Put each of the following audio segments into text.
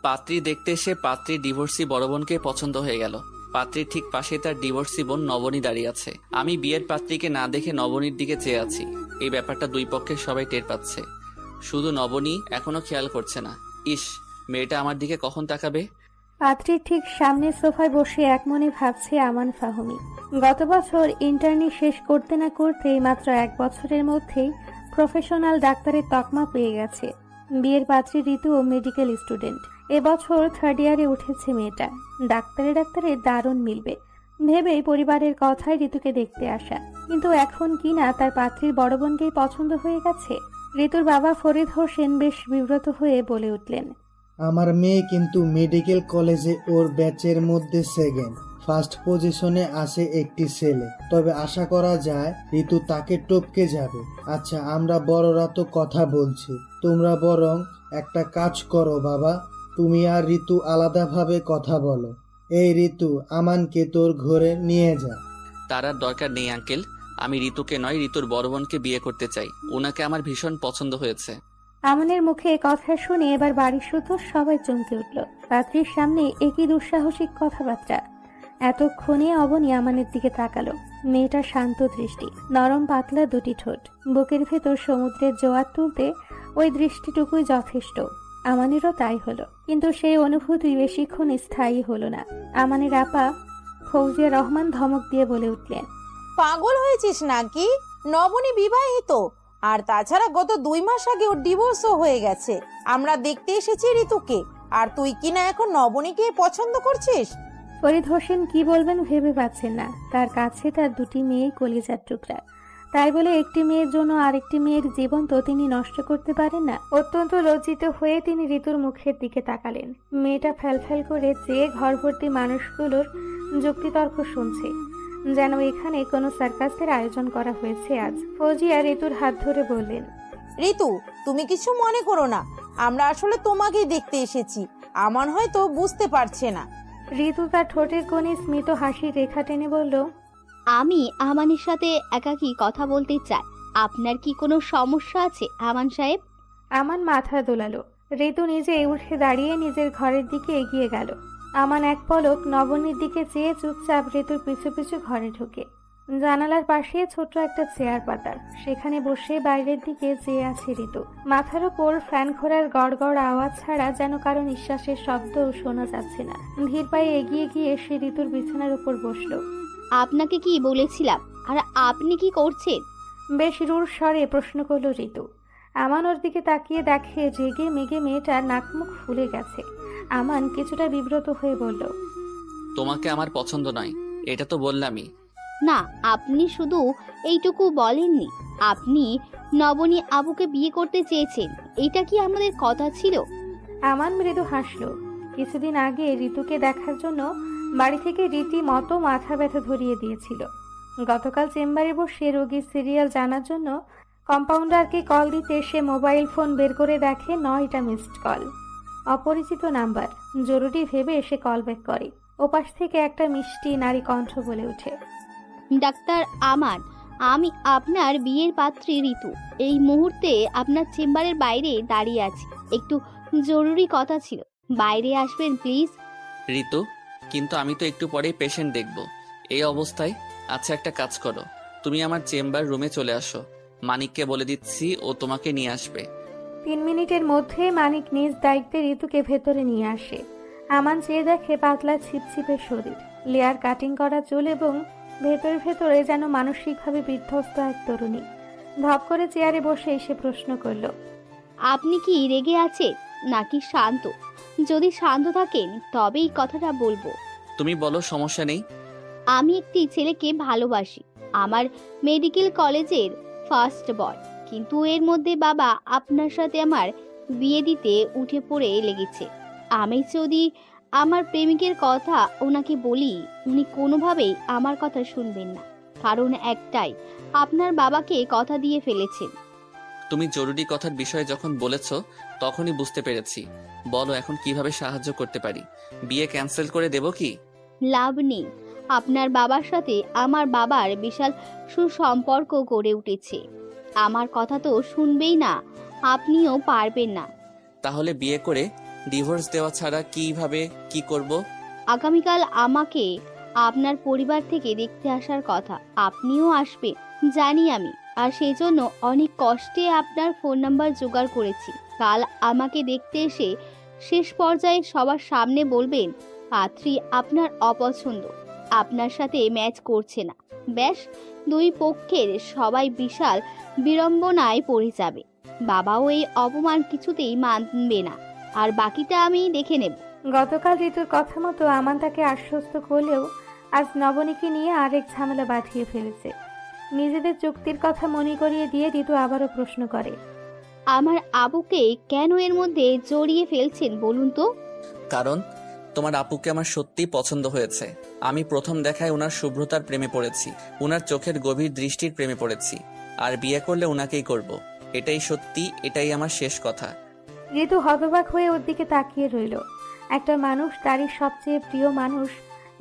পাত্রী দেখতে এসে পাত্রীর ডিভোর্সি বড় বোনকে পছন্দ হয়ে গেল। পাত্রীর ঠিক পাশে তার ডিভোর্সি বোন নবনী দাঁড়িয়ে আছে। আমি বিয়ের পাত্রীকে না দেখে নবনীর দিকে চেয়ে আছি। এই ব্যাপারটা দুই পক্ষের সবাই টের পাচ্ছে, শুধু নবনী এখনো খেয়াল করছে না। ইস, মেয়েটা আমার দিকে কখন তাকাবে। পাত্রীর ঠিক সামনে সোফায় বসে একমনে ভাবছে আমান ফাহমি। গত বছর ইন্টার্নি শেষ করতে না করতেই মাত্র 1 বছরের মধ্যেই প্রফেশনাল ডাক্তারের তকমা পেয়ে গেছে। বিয়ের পাত্রী ঋতু ও মেডিকেল স্টুডেন্ট। এবছর 3rd ইয়ারে উঠেছে মেয়েটা। ডাক্তারে দারুণ মিলবে ভেবেই পরিবারের কথায় ঋতুকে দেখতে আসা, কিন্তু এখন কিনা তার পাত্রীর বড় বোনকেই পছন্দ হয়ে গেছে। ঋতুর বাবা ফরিদ হোসেন বেশ বিব্রত হয়ে বলে উঠলেন, আমার মেয়ে কিন্তু মেডিকেল কলেজে ওর ব্যাচের মধ্যে সেকেন্ড, ফার্স্ট পজিশনে আসে একটি ছেলে। তবে আশা করা যায় ঋতু তাকে টপকে যাবে। আচ্ছা, আমরা বড়রা তো কথা বলছি, তোমরা বরং একটা কাজ করো বাবা, তুমি আর ঋতু আলাদাভাবে কথা বলো। এই ঋতু, আমানকে তোর ঘরে নিয়ে যা। তার আর দরকার নেই আঙ্কেল, আমি ঋতুকে নয় ঋতুর বড় বোনকে বিয়ে করতে চাই। ওনাকে আমার ভীষণ পছন্দ হয়েছে। আমনের মুখে কথা শুনে এবার বাড়ির শুধু সবাই চমকে উঠল। পাত্রীর সামনে একই দুঃসাহসিক কথাবার্তা। এতক্ষণে অবনী আমানের দিকে তাকালো। মেয়েটা শান্ত দৃষ্টি, নরম পাতলা দুটি ঠোঁট, বুকের ভেতর সমুদ্রের জোয়ার তুলতে ওই দৃষ্টিটুকুই যথেষ্ট। আমানেরও তাই হলো, কিন্তু সেই অনুভূতি বেশিক্ষণ স্থায়ী হলো না। আমানের আপা ফৌজিয়া রহমান ধমক দিয়ে বলে উঠলেন, পাগল হয়েছিস নাকি? নবনী বিবাহিত, আর তাছাড়া গত 2 মাস আগে ওর ডিভোর্সও হয়ে গেছে। আমরা দেখতে এসেছি ঋতুকে, আর তুই কিনা এখন নবনীকে পছন্দ করছিস? ফরিদ হোসেন কি বলবেন ভেবে পাচ্ছেন না। তার কাছে তার 2টি মেয়ে কলিজার টুকরা, তাই বলে একটি মেয়ের জন্য আরেকটি মেয়ের জীবন তো তিনি নষ্ট করতে পারেন না। অত্যন্ত লজ্জিত হয়ে তিনি ঋতুর মুখের দিকে তাকালেন। মেয়েটা ফ্যালফ্যাল করে চেয়ে ঘর ভর্তি মানুষগুলোর যুক্তিতর্ক শুনছে, যেন এখানে কোনো সার্কাসের আয়োজন করা হয়েছে আজ। ফৌজিয়া ঋতুর হাত ধরে বললেন, ঋতু, তুমি কিছু মনে করো না, আমরা আসলে তোমাকেই দেখতে এসেছি। আমান হয়তো বুঝতে পারছে না। ঋতু তার ঠোঁটের কোণে স্মিত হাসির রেখা টেনে বলল, আমি আমানের সাথে একাকী কথা বলতে চাই। আপনার কি কোনো সমস্যা আছে আমান সাহেব? আমান মাথা দোলালো। ঋতু নিজে উঠে দাঁড়িয়ে নিজের ঘরের দিকে এগিয়ে গেল। আমান এক পলক নবনীর দিকে চেয়ে চুপচাপ ঋতুর পিছু পিছু ঘরে ঢুকে। জানালার পাশে ছোট্ট একটা চেয়ার পাতা, সেখানে বসে বাইরের দিকে চেয়ে আছে ঋতু। মাথার উপর ফ্যান ঘোরার গড়গড় আওয়াজ ছাড়া যেন কারো নিঃশ্বাসের শব্দও শোনা যাচ্ছে না। ধীর পায়ে এগিয়ে গিয়ে সে ঋতুর বিছানার উপর বসলো। আপনাকে কি বলেছিলাম, আর আপনি কি করছেন? বেশ রূঢ় স্বরে প্রশ্ন করল ঋতু। আমান ওর দিকে তাকিয়ে দেখে জেগে মেগে মেয়েটার নাকমুখ ফুলে গেছে। আমান কিছুটা বিব্রত হয়ে বলল, তোমাকে আমার পছন্দ নয়, এটা তো বললামই। না, আপনি শুধু এইটুকু বলেননি, আপনি নবনী আবুকে বিয়ে করতে চেয়েছেন। এটা কি আমাদের কথা ছিল? আমান মৃদু হাসল। কিছুদিন আগে ঋতুকে দেখার জন্য বাড়ি থেকে রীতিমতো মাথা ব্যথা ধরিয়ে দিয়েছিল। গতকাল চেম্বারে বসে রোগীর সিরিয়াল জানার জন্য কম্পাউন্ডারকে কল দিতে সে মোবাইল ফোন বের করে দেখে 9টা মিসড কল। অপরিচিত নাম্বার। জরুরি ভেবে সে কল ব্যাক করে। ওপাশ থেকে একটা মিষ্টি নারী কণ্ঠ বলে ওঠে, ডাক্তার আমান, আমি আপনার বিয়ের পাত্রী ঋতু। এই মুহূর্তে আপনার চেম্বারের বাইরে দাঁড়িয়ে আছি, একটু জরুরি কথা ছিল, বাইরে আসবেন প্লিজ। ঋতু, কিন্তু আমি তো একটু পরেই পেশেন্ট দেখব এই অবস্থায়। আচ্ছা, একটা কাজ করো, তুমি আমার চেম্বার রুমে চলে আসো। মানিককে বলে দিচ্ছি, ও তোমাকে নিয়ে আসবে। 3 মিনিটের মধ্যে মানিক নিজ দায়িত্বে ঋতুকে ভেতরে নিয়ে আসে। আমান চেয়ে দেখে পাতলা ছিপছিপে শরীর, লেয়ার কাটিং করা চুল এবং ভেতরে ভেতরে যেন মানসিকভাবে বিধ্বস্ত এক তরুণী। ধপ করে চেয়ারে বসে এসে প্রশ্ন করল, আপনি কি রেগে আছেন নাকি শান্ত? যদি শান্ত থাকেন তবেই কথাটা বলবো। তুমি বলো, সমস্যা নেই। আমি একটি ছেলেকে ভালোবাসি, আমার মেডিকেল কলেজের ফার্স্ট বয়, কিন্তু এর মধ্যে বাবা আপনার সাথে আমার বিয়ে দিতে উঠে পড়ে লেগেছে। আমি যদি আমার প্রেমিকের কথা ওনাকে বলি, উনি কোনোভাবেই আমার কথা শুনবেন না। কারণ একটাই, আপনার বাবাকে কথা দিয়ে ফেলেছেন। তুমি জরুরি কথার বিষয়ে যখন বলেছো তখনই বুঝতে পেরেছি। বলো এখন কিভাবে সাহায্য করতে পারি? বিয়ে ক্যান্সেল করে দেব কি? লাভ নেই, আপনার বাবার সাথে আমার বাবার বিশাল সুসম্পর্ক গড়ে উঠেছে। আমার কথা তো শুনবেই না, আপনিও পারবেন না। তাহলে বিয়ে করে ডিভোর্স দেওয়া ছাড়া কিভাবে কি করব? আগামীকাল আমাকে আপনার পরিবার থেকে দেখতে আসার কথা। আপনিও আসবে জানি আমি, আর সেই জন্য অনেক কষ্টে আপনার ফোন নাম্বার জোগাড় করেছি। কাল আমাকে দেখতে এসে শেষ পর্যায়ে সবার সামনে বলবেন পাত্রী আপনার অপছন্দ, আপনার সাথে ম্যাচ করছে না। ব্যাস, দুই পক্ষের সবাই বিশাল বিড়ম্বনায় পড়ে যাবে। বাবাও এই অপমান কিছুতেই মানবে না, আর বাকিটা আমি দেখে নেব। গতকাল ঋতুর কথা মতো আমান তাকে আশ্বস্ত করলেও আজ নবনীকে নিয়ে আরেক ঝামেলা বাঁধিয়ে ফেলেছে। নিজেদের চুক্তির কথা মনে করিয়ে দিয়ে ঋতু আবারও প্রশ্ন করে, আমার আবুকে কেন এর মধ্যে জড়িয়ে ফেলছেন বলুন তো? কারণ তোমার আপুকে আমার সত্যিই পছন্দ হয়েছে। আমি প্রথম দেখায় ওনার শুভ্রতার প্রেমে পড়েছি, ওনার চোখের গভীর দৃষ্টির প্রেমে পড়েছি, আর বিয়ে করলে ওনাকেই করব। এটাই সত্যি, এটাই আমার শেষ কথা। ঋতু হতবাক হয়ে ওর দিকে তাকিয়ে রইল। একটা মানুষ, তারই সবচেয়ে প্রিয় মানুষ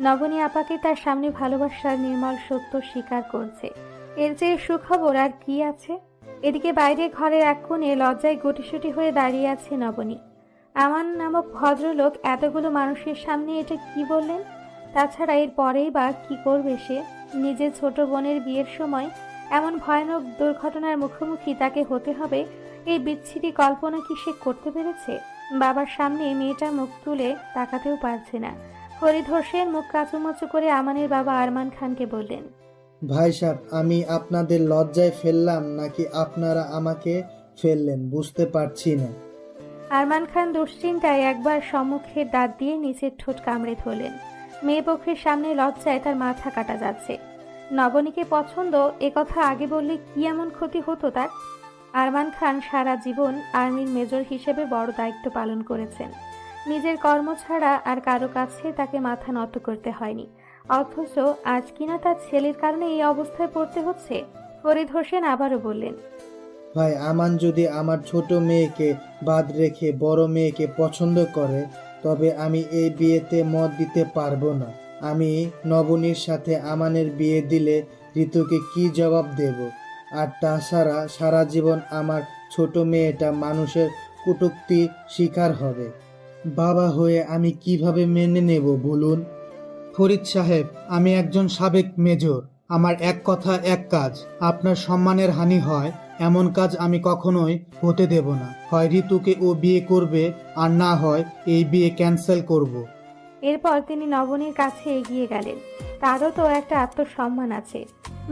নবনী আপাকে তার সামনে ভালোবাসার নির্মল সত্য স্বীকার করছে। এর চেয়ে সুখবর আর কি আছে? এদিকে বাইরে ঘরের এক কোণে লজ্জায় গুটিসুটি হয়ে দাঁড়িয়ে আছে নবনী। আমান নামক ভদ্রলোক এতগুলো মানুষের সামনে এটা কি বললেন? তাছাড়া এর পরেই বা কি করবে সে? নিজের ছোট বোনের বিয়ের সময় এমন ভয়ানক দুর্ঘটনার মুখোমুখি তাকে হতে হবে, এই বিচ্ছিরি কল্পনা কি সে করতে পেরেছে? বাবার সামনে মেয়েটা মুখ তুলে তাকাতেও পারছে না। ফরিদ হোসেন মুখ কাচুমাচু করে আমানের বাবা আরমান খানকে বললেন, ভাই সাহেব, আমি আপনাদের লজ্জায় ফেললাম নাকি আপনারা আমাকে ফেললেন বুঝতে পারছি না। আরমান খান দুশ্চিন্তায় একবার সম্মুখের দাঁত দিয়ে নিচের ঠোঁট কামড়ে ধরলেন। মেয়ে পক্ষের সামনে লজ্জায় তার মাথা কাটা যাচ্ছে। নবনীকে পছন্দ, কথা আগে বললে কি এমন ক্ষতি হতো তার? আরমান খান সারা জীবন আর্মির মেজর হিসেবে বড় দায়িত্ব পালন করেছেন। নিজের কর্ম ছাড়া আর কারো কাছে তাকে মাথা নত করতে হয়নি, অথচ আজ কিনা তার ছেলের কারণে এই অবস্থায় পড়তে হচ্ছে। ফরিদ হোসেন আবারও বললেন, ভাই, আমান যদি আমার ছোট মেয়েকে বাদ রেখে বড় মেয়েকে পছন্দ করে তবে আমি এই বিয়েতে মত দিতে পারবো না। আমি নবনীর সাথে আমানের বিয়ে দিলে ঋতুকে কি জবাব দেব? আর তাছাড়া সারা জীবন আমার ছোট মেয়েটা মানুষের কটূক্তি শিকার হবে। বাবা হয়ে আমি কিভাবে মেনে নেব বলুন? ফরিদ সাহেব, আমি একজন সাবেক মেজর। আমার এক কথা এক কাজ। আপনার সম্মানের হানি হয় এমন কাজ আমি কখনোই হতে দেব না। হয় ঋতুকে ও বিয়ে করবে, আর না হয় এই বিয়ে ক্যান্সেল করব। এরপর তিনি নবনীর কাছে এগিয়ে গেলেন। তারও তো একটা আত্মসম্মান আছে।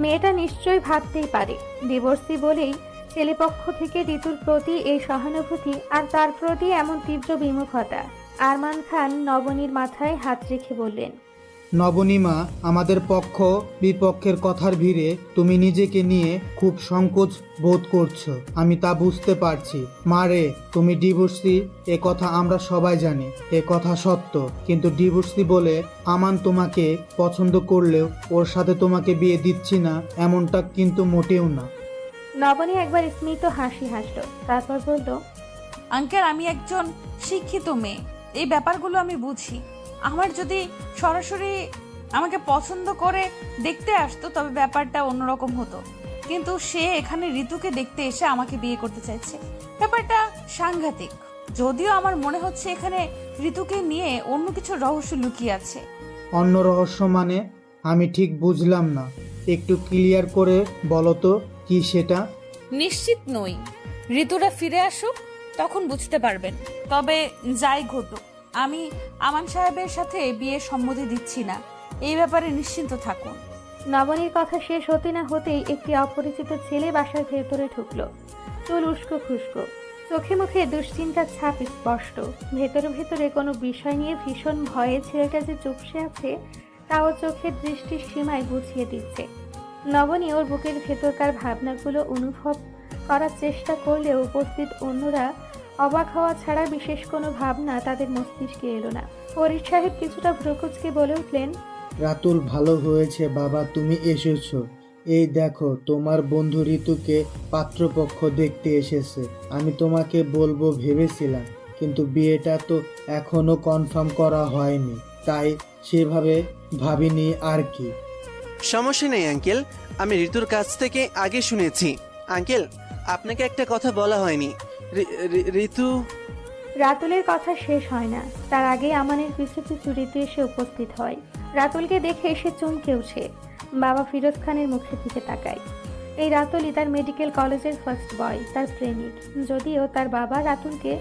মেয়েটা নিশ্চয়ই ভাবতেই পারে ডিভোর্সি বলেই ছেলেপক্ষ থেকে ঋতুর প্রতি এই সহানুভূতি আর তার প্রতি এমন তীব্র বিমুখতা। আরমান খান নবনীর মাথায় হাত রেখে বললেন, নবনীমা, আমাদের পক্ষ বিপক্ষের কথার ভিড়ে তুমি নিজেকে নিয়ে খুব সংকোচ বোধ করছো, আমি তা বুঝতে পারছি। মারে, তুমি ডিভোর্সি এ কথা আমরা সবাই জানি, এ কথা সত্য। কিন্তু ডিভোর্সি বলে আমান তোমাকে পছন্দ করলেও ওর সাথে তোমাকে বিয়ে দিচ্ছি না এমনটা কিন্তু মোটেও না। নবনী একবার স্মিত হাসি হাসলো, তারপর বলল, আঙ্কেল, আমি একজন শিক্ষিত মেয়ে, এই ব্যাপারগুলো আমি বুঝি। আমার যদি সরাসরি আমাকে পছন্দ করে দেখতে আসতো তবে ব্যাপারটা অন্যরকম হতো, কিন্তু সে এখানে ঋতুকে দেখতে এসে আমাকে বিয়ে করতে চাইছে। ব্যাপারটা সাংঘাতিক। যদিও আমার মনে হচ্ছে এখানে ঋতুকে নিয়ে অন্য কিছু রহস্য লুকিয়ে আছে। অন্য রহস্য মানে? আমি ঠিক বুঝলাম না, একটু ক্লিয়ার করে বলো তো কি সেটা। নিশ্চিত নই, ঋতুরা ফিরে আসুক তখন বুঝতে পারবেন। তবে যাই ঘটুক, আমি আমান সাহেবের সাথে বিয়ের সম্মতি দিচ্ছি না, এই ব্যাপারে নিশ্চিন্ত থাকুন। নবনীর কথা শেষ হতে না হতেই একটি অপরিচিত ছেলে বাসার ভেতরে ঢুকলো। চুল উস্কো খুস্কো, চোখে মুখে দুশ্চিন্তার ছাপ স্পষ্ট। ভেতরে ভেতরে কোনো বিষয় নিয়ে ভীষণ ভয়ে ছেলেটা যে চুপসে আছে তাও চোখের দৃষ্টির সীমায় বুঝিয়ে দিচ্ছে। নবনী ওর বুকের ভেতরকার ভাবনাগুলো অনুভব করার চেষ্টা করলেও উপস্থিত অন্যরা অবাক হওয়া ছাড়া বিশেষ কোনো ভাবনা তাদের মস্তিষ্কে এলো না। ফরিদ সাহেব কিছুটা ভ্রুকুচকে বলে উঠলেন, রাতুল, ভালো হয়েছে বাবা তুমি এসেছো। এই দেখো, তোমার বন্ধু ঋতুকে পাত্রপক্ষ দেখতে এসেছে। আমি তোমাকে বলবো ভেবেছিলাম, কিন্তু বিয়েটা তো এখনো কনফার্ম করা হয়নি, তাই সেভাবে ভাবিনি আর কি। সমস্যা নেই আঙ্কেল, আমি ঋতুর কাছ থেকে আগে শুনেছি। আঙ্কেল, আপনাকে একটা কথা বলা হয়নি। ঋতু রাতুলের কথা শেষ হয় না, তার আগে আমানের পিছু পিছু ঋতু এসে উপস্থিত হয়। রাতুলকে দেখে এসে চমকে ওঠে। বাবা ফিরোজ খানের মুখের দিকে তাকায়। এই রাতুলই তার মেডিকেল কলেজের ফার্স্ট বয়, তার প্রেমিক। যদিও তার বাবা রাতুলকে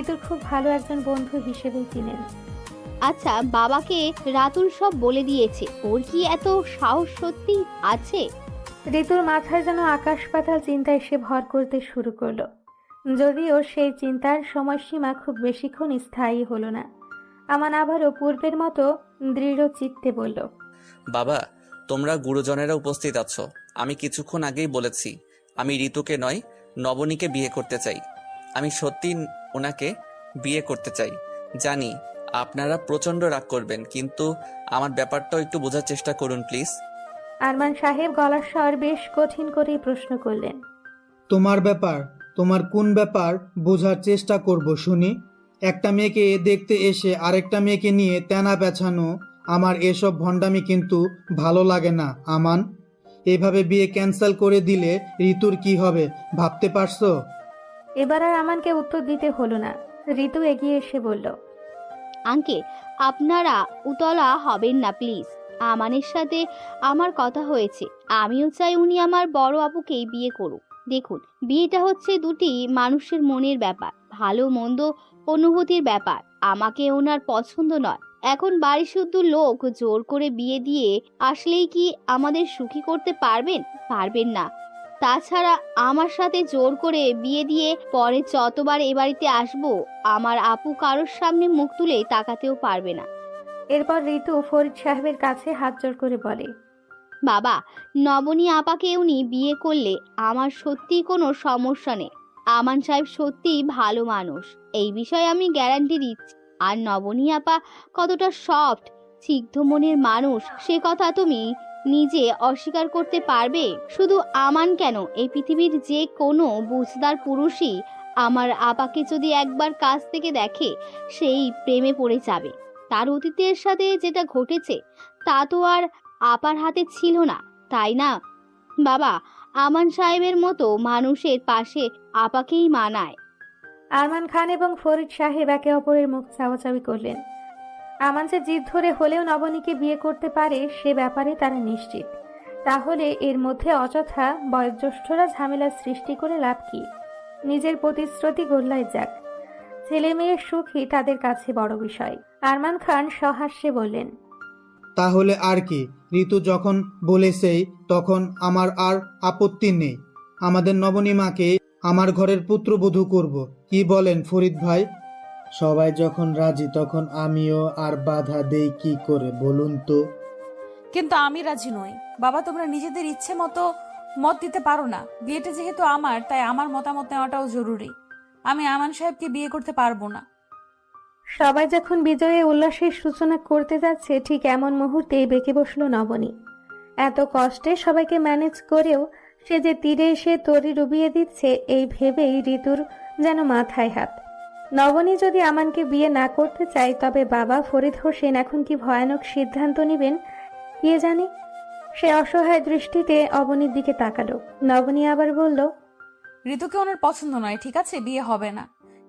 ঋতুর খুব ভালো একজন বন্ধু হিসেবেই চিনেন। আচ্ছা, বাবাকে রাতুল সব বলে দিয়েছে, ওর কি এত সাহস সত্যি আছে? ঋতুর মাথায় যেন আকাশ পাতাল চিন্তা এসে ভর করতে শুরু করলো। যদিও সেই চিন্তার সময়সীমা খুব বেশিক্ষণ স্থায়ী হলো না। আমান আবারও পূর্বের মতো দৃঢ় চিত্তে বলল, বাবা, তোমরা গুরুজনেরা উপস্থিত আছো। আমি কিছুক্ষণ আগেই বলেছি আমি ঋতুকে নয় নবনীকে বিয়ে করতে চাই। আমি সত্যি ওনাকে বিয়ে করতে চাই। জানি আপনারা প্রচন্ড রাগ করবেন, কিন্তু আমার ব্যাপারটাও একটু বোঝার চেষ্টা করুন প্লিজ। আরমান সাহেব গলার স্বর বেশ কঠিন করেই প্রশ্ন করলেন। তোমার ব্যাপার? তোমার কোন ব্যাপার বোঝার চেষ্টা করব শুনি? একটা মেয়েকে দেখতে এসে আরেকটা মেয়েকে নিয়ে তেনা পেছানো, আমার এসব ভণ্ডামি কিন্তু ভালো লাগে না আমান। এভাবে বিয়ে ক্যান্সেল করে দিলে ঋতুর কি হবে ভাবতে পারছো? এবার আর আমানকে উত্তর দিতে হলো না। ঋতু এগিয়ে এসে বলল, আঙ্কেল, আপনারা উতলা হবেন না প্লিজ। আমানের সাথে আমার কথা হয়েছে, আমিও চাই উনি আমার বড় আপুকেই বিয়ে করুক। দেখুন, বিয়েটা হচ্ছে দুটি মানুষের মনের ব্যাপার, ভালো মন্দ অনুভূতির ব্যাপার। আমাকে ওনার পছন্দ নয়। এখন বাড়ি শুদ্ধ লোক জোর করে বিয়ে দিয়ে আসলেই কি আমাদের সুখী করতে পারবেন? পারবেন না। তাছাড়া আমার সাথে জোর করে বিয়ে দিয়ে পরে যতবার এ বাড়িতে আসবো, আমার আপু কারোর সামনে মুখ তুলে তাকাতেও পারবে না। এরপর ঋতু ফরিদ সাহেবের কাছে হাত জোর করে বলে, বাবা, নবনী আপাকে উনি বিয়ে করলে আমার সত্যি কোনো সমস্যা নেই। আমান সাহেব সত্যিই ভালো মানুষ, এই বিষয়ে আমি গ্যারান্টি দিচ্ছি। আর নবনী আপা কতটা সফট, সিদ্ধ মনের মানুষ, সে কথা তুমি নিজে অস্বীকার করতে পারবে? শুধু আমান কেন, এই পৃথিবীর যে কোনো বুঝদার পুরুষই আমার আপাকে যদি একবার কাছ থেকে দেখে, সেই প্রেমে পড়ে যাবে। তার অতীতের সাথে যেটা ঘটেছে তা তো আর আপার হাতে ছিল না, তাই না বাবা? আমান সাহেবের মতো মানুষের পাশে আপাকেই মানায়। আরমান খান এবং ফরিদ সাহেব একে অপরের মুখ চাওয়াচাওয়ি করলেন। আমান যে জিদ ধরে হলেও নবনীকে বিয়ে করতে পারে সে ব্যাপারে তারা নিশ্চিত। তাহলে এর মধ্যে অযথা বয়োজ্যেষ্ঠরা ঝামেলার সৃষ্টি করে লাভ কি? নিজের প্রতিশ্রুতি গোল্লায় যাক। ছেলে মেয়ের সুখই তাদের কাছে বড় বিষয়। আরমান খান সহাস্যে বললেন, তাহলে আর কি, ঋতু যখন বলেছেই তখন আমার আর আপত্তি নেই। আমাদের নবনীমাকে আমার ঘরের পুত্রবধূ করব, কি বলেন ফরিদ ভাই? সবাই যখন রাজি তখন আমিও আর বাধা দেই কি করে বলুন তো? কিন্তু আমি রাজি নই। বাবা, তোমরা নিজেদের ইচ্ছে মতো মত দিতে পারো না। বিয়েটা যেহেতু আমার, তাই আমার মতামত নেওয়াটাও জরুরি। আমি আমান সাহেবকে বিয়ে করতে পারবো না। সবাই যখন বিজয়ে উল্লাসের সূচনা করতে যাচ্ছে, ঠিক এমন মুহূর্তেই বেঁকে বসল নবনী। এত কষ্টে সবাইকে ম্যানেজ করেও সে যে তীরে এসে তরি ডুবিয়ে দিচ্ছে, এই ভেবেই ঋতুর যেন মাথায় হাত। নবনী যদি আমানকে বিয়ে না করতে চায়, তবে বাবা ফরিদ হোসেন এখন কি ভয়ানক সিদ্ধান্ত নেবেন কে জানে। সে অসহায় দৃষ্টিতে অবনীর দিকে তাকালো। নবনী আবার বলল, ঋতুকে ওনার পছন্দ নয়, ঠিক আছে, বিয়ে হবে না।